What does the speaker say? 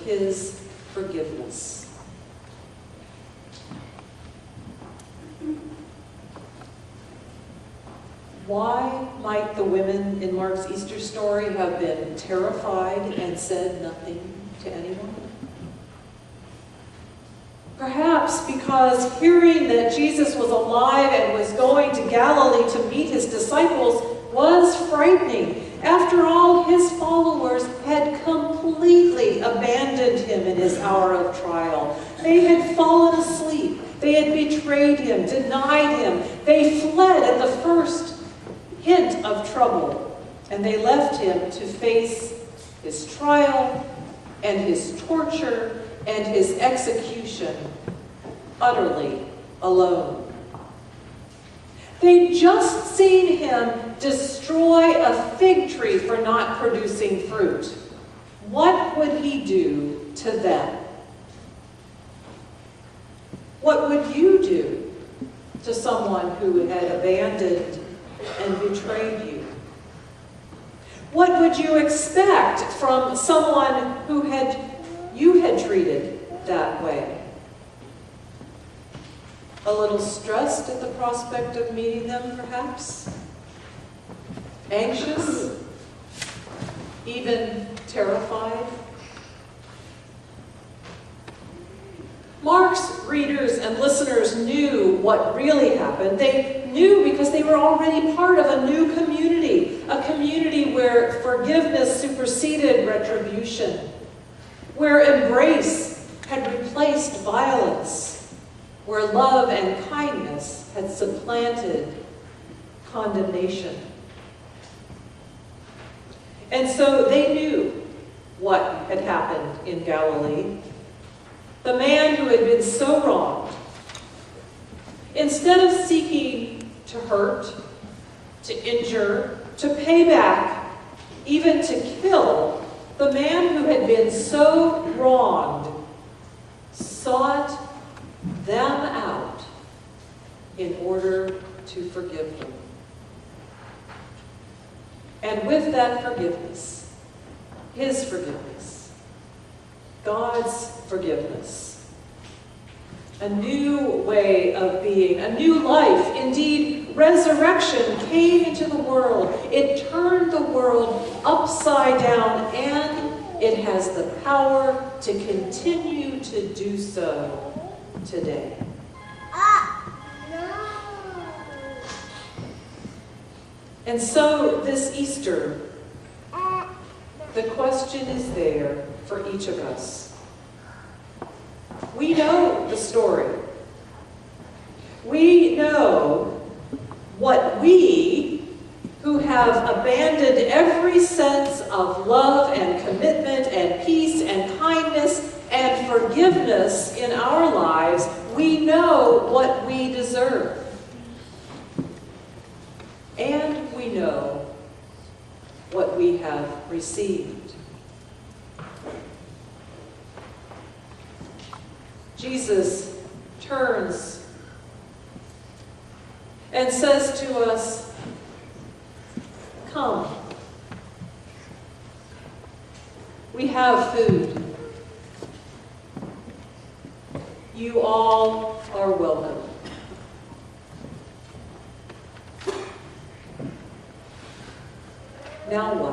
his forgiveness. Why might the women in Mark's Easter story have been terrified and said nothing to anyone? Perhaps because hearing that Jesus was alive and was going to Galilee to meet his disciples was frightening. After all, his followers had completely abandoned him in his hour of trial. They had fallen asleep. They had betrayed him, denied him. They fled at the first hint of trouble, and they left him to face his trial and his torture and his execution utterly alone. They'd just seen him destroy a fig tree for not producing fruit. What would he do to them? What would you do to someone who had abandoned and betrayed you? What would you expect from someone who you had treated that way? A little stressed at the prospect of meeting them, perhaps? Anxious? Even terrified? Mark's readers and listeners knew what really happened. They knew because they were already part of a new community, a community where forgiveness superseded retribution, where embrace had replaced violence, where love and kindness had supplanted condemnation. And so they knew what had happened in Galilee. The man who had been so wronged, instead of seeking to hurt, to injure, to pay back, even to kill, the man who had been so wronged sought them out in order to forgive them. And with that forgiveness, his forgiveness, God's forgiveness, a new way of being, a new life, indeed, resurrection came into the world. It turned the world upside down, and it has the power to continue to do so today. And so this Easter, the question is there for each of us. We know the story. We know what we, who have abandoned every sense of love and commitment and peace and kindness and forgiveness in our lives, we know what we deserve. And we know what we have received. Jesus turns and says to us, "Come. We have food. You all are welcome." Now what?